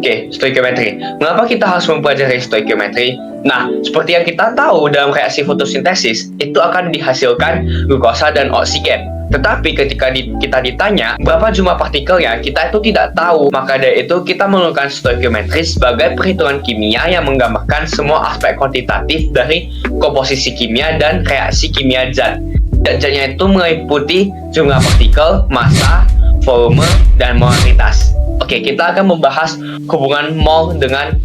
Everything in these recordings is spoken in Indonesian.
Oke, stoikiometri. Mengapa kita harus mempelajari stoikiometri? Nah, seperti yang kita tahu dalam reaksi fotosintesis, itu akan dihasilkan glukosa dan oksigen. Tetapi ketika kita ditanya berapa jumlah partikelnya, kita itu tidak tahu. Maka dari itu kita menggunakan stoikiometri sebagai perhitungan kimia yang menggambarkan semua aspek kuantitatif dari komposisi kimia dan reaksi kimia zat. Zat-zatnya itu meliputi jumlah partikel, massa, volume, dan molaritas. Oke, kita akan membahas hubungan mol dengan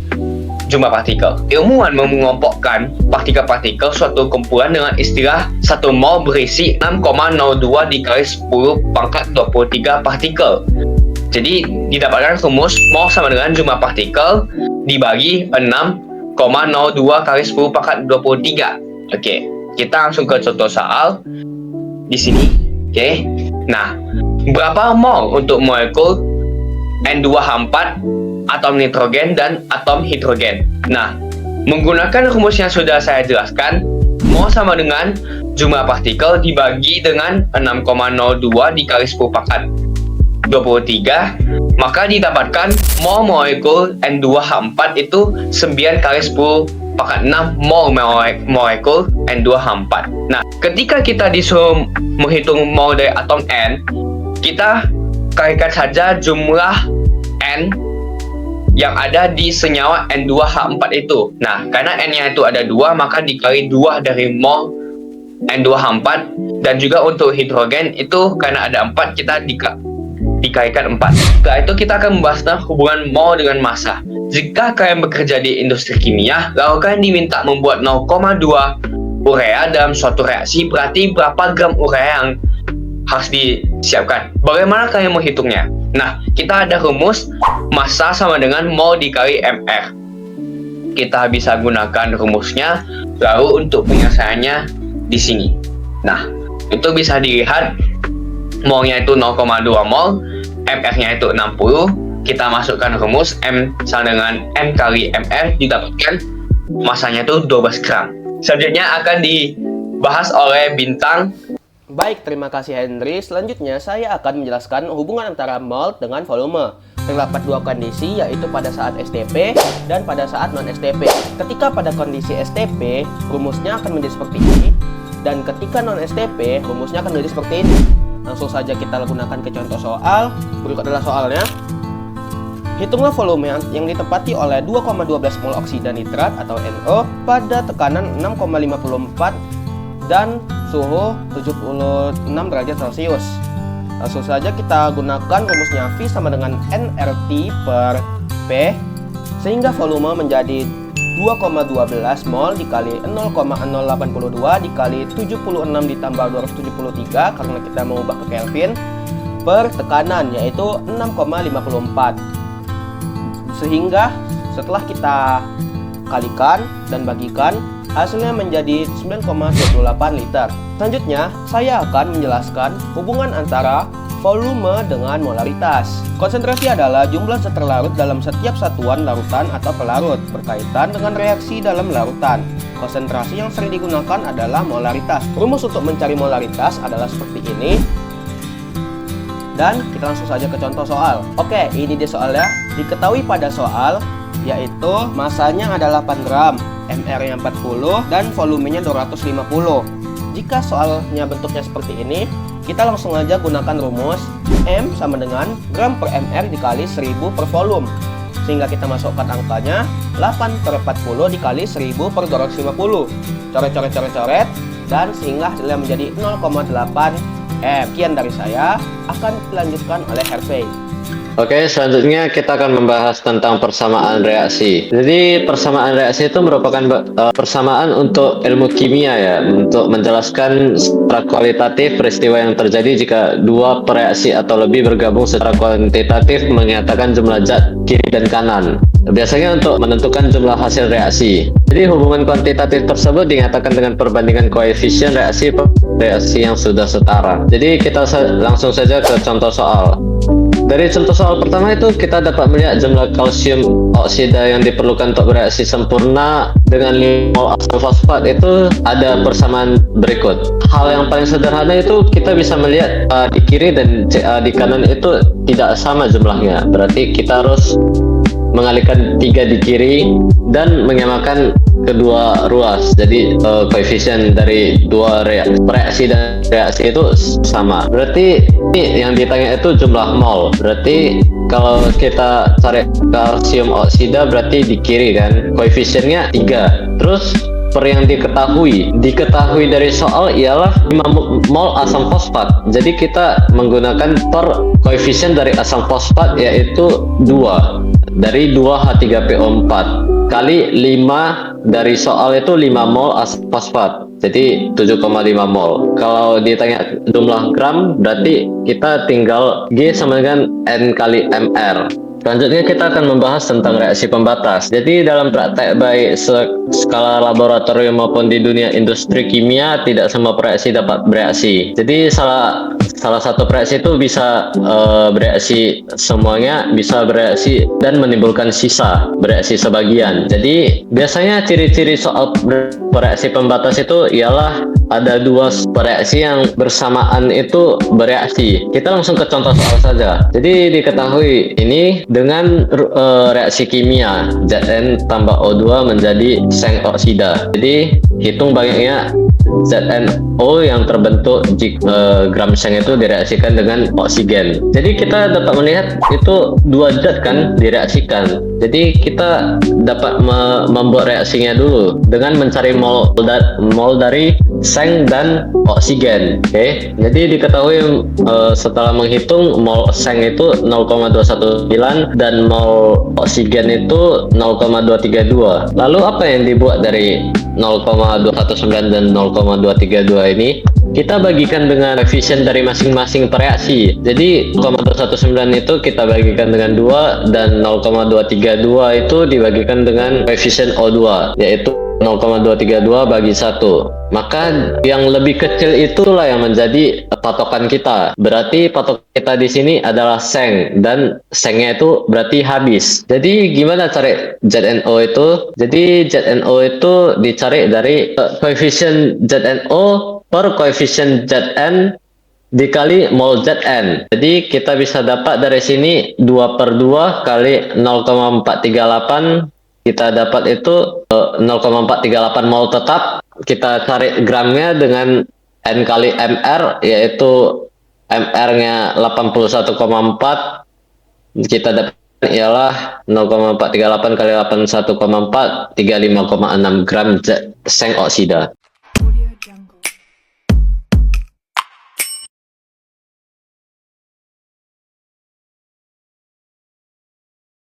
jumlah partikel. Ilmuwan mengelompokkan partikel-partikel suatu kumpulan dengan istilah 1 mol berisi 6,02 dikali 10 pangkat 23 partikel. Jadi didapatkan rumus mol sama dengan jumlah partikel dibagi 6,02 kali 10 pangkat 23. Oke, kita langsung ke contoh soal di sini. Oke. Nah, berapa mol untuk molekul N2H4, atom nitrogen dan atom hidrogen? Nah, menggunakan rumus yang sudah saya jelaskan, mol sama dengan jumlah partikel dibagi dengan 6,02 dikali 10 pangkat 23, maka didapatkan mol molekul N2H4 itu 9 kali 10 pangkat 6 mol molekul N2H4. Nah, ketika kita disuruh menghitung mol dari atom N, kita kalikan saja jumlah N yang ada di senyawa N2H4 itu. Nah, karena N-nya itu ada 2, maka dikali 2 dari mol N2H4. Dan juga untuk hidrogen itu karena ada 4, kita dikalikan 4. Setelah itu kita akan membahas tentang hubungan mol dengan massa. Jika kalian bekerja di industri kimia, lalu kalian diminta membuat 0,2 urea dalam suatu reaksi, berarti berapa gram urea yang harus disiapkan. Bagaimana kalian menghitungnya? Nah, kita ada rumus massa sama dengan mol dikali mR. Kita bisa gunakan rumusnya, lalu untuk penyelesaiannya di sini. Nah, itu bisa dilihat molnya itu 0,2 mol, mR-nya itu 60. Kita masukkan rumus M sama dengan M kali mR, didapatkan massanya itu 12 gram. Selanjutnya akan dibahas oleh Bintang. Baik, terima kasih Henry. Selanjutnya saya akan menjelaskan hubungan antara mol dengan volume. Terdapat dua kondisi, yaitu pada saat STP dan pada saat non-STP. Ketika pada kondisi STP, rumusnya akan menjadi seperti ini. Dan ketika non-STP, rumusnya akan menjadi seperti ini. Langsung saja kita gunakan ke contoh soal. Berikut adalah soalnya. Hitunglah volume yang ditempati oleh 2,12 mol oksida nitrat atau NO pada tekanan 6,54 dan suhu 76 derajat Celcius. Langsung saja kita gunakan rumusnya V sama dengan nRT per P, sehingga volume menjadi 2,12 mol dikali 0,082 dikali 76 ditambah 273 karena kita mengubah ke Kelvin per tekanan, yaitu 6,54. Sehingga setelah kita kalikan dan bagikan, hasilnya menjadi 9,28 liter. Selanjutnya, saya akan menjelaskan hubungan antara volume dengan molaritas. Konsentrasi adalah jumlah zat terlarut dalam setiap satuan larutan atau pelarut, berkaitan dengan reaksi dalam larutan. Konsentrasi yang sering digunakan adalah molaritas. Rumus untuk mencari molaritas adalah seperti ini. Dan kita langsung saja ke contoh soal. Oke, ini dia soalnya. Diketahui pada soal, yaitu massanya adalah 8 gram, mR-nya 40, dan volumenya 250. Jika soalnya bentuknya seperti ini, kita langsung aja gunakan rumus M sama dengan gram per mR dikali 1000 per volume. Sehingga kita masukkan angkanya 8 per 40 dikali 1000 per 250. Coret-coret-coret-coret, dan sehingga hasilnya menjadi 0,8 M. Sekian dari saya, akan dilanjutkan oleh Hervey. Oke, selanjutnya kita akan membahas tentang persamaan reaksi. Jadi persamaan reaksi itu merupakan persamaan untuk ilmu kimia ya, untuk menjelaskan secara kualitatif peristiwa yang terjadi jika dua reaksi atau lebih bergabung secara kuantitatif menyatakan jumlah zat kiri dan kanan. Biasanya untuk menentukan jumlah hasil reaksi. Jadi hubungan kuantitatif tersebut dinyatakan dengan perbandingan koefisien reaksi yang sudah setara. Jadi kita langsung saja ke contoh soal. Dari contoh soal pertama itu kita dapat melihat jumlah kalsium oksida yang diperlukan untuk bereaksi sempurna dengan 5 mol asam fosfat itu ada persamaan berikut. Hal yang paling sederhana itu kita bisa melihat di kiri dan di kanan itu tidak sama jumlahnya. Berarti kita harus mengalihkan 3 di kiri dan menyamakan kedua ruas. Jadi koefisien dari dua reaksi dan reaksi itu sama. Berarti ini yang ditanya itu jumlah mol. Berarti kalau kita cari kalsium oksida berarti di kiri kan, koefisiennya 3. Terus per yang diketahui dari soal ialah 5 mol asam fosfat. Jadi kita menggunakan per koefisien dari asam fosfat yaitu 2 dari 2H3PO4 kali 5 dari soal itu 5 mol asam fosfat. Jadi 7,5 mol. Kalau ditanya jumlah gram berarti kita tinggal G sama dengan N kali MR. Selanjutnya kita akan membahas tentang reaksi pembatas. Jadi dalam praktek baik skala laboratorium maupun di dunia industri kimia tidak semua reaksi dapat bereaksi. Jadi salah satu reaksi itu bisa bereaksi semuanya, bisa bereaksi dan menimbulkan sisa bereaksi sebagian. Jadi biasanya ciri-ciri soal reaksi pembatas itu ialah ada 2 reaksi yang bersamaan itu bereaksi. Kita langsung ke contoh soal saja. Jadi diketahui ini dengan reaksi kimia Zn tambah O2 menjadi seng oksida. Jadi hitung banyaknya ZnO yang terbentuk jika gram seng itu direaksikan dengan oksigen. Jadi kita dapat melihat itu 2 zat kan direaksikan. Jadi kita dapat membuat reaksinya dulu dengan mencari mol dari seng dan oksigen. Oke. Jadi diketahui setelah menghitung mol seng itu 0,219 dan mol oksigen itu 0,232. Lalu apa yang dibuat dari 0,219 dan 0,232 ini? Kita bagikan dengan koefisien dari masing-masing reaksi. Jadi 0,219 itu kita bagikan dengan 2 dan 0,232 itu dibagikan dengan koefisien O2 yaitu 0,232 bagi 1. Maka yang lebih kecil itulah yang menjadi patokan kita. Berarti patokan kita di sini adalah seng dan sengnya itu berarti habis. Jadi gimana cari ZnO itu? Jadi ZnO itu dicari dari koefisien ZnO per koefisien Zn dikali mol Zn. Jadi kita bisa dapat dari sini 2/2 kali 0,438. Kita dapat itu 0,438 mol tetap. Kita cari gramnya dengan N kali MR, yaitu MR-nya 81,4. Kita dapat ialah 0,438 kali 81,4, 35,6 gram seng oksida.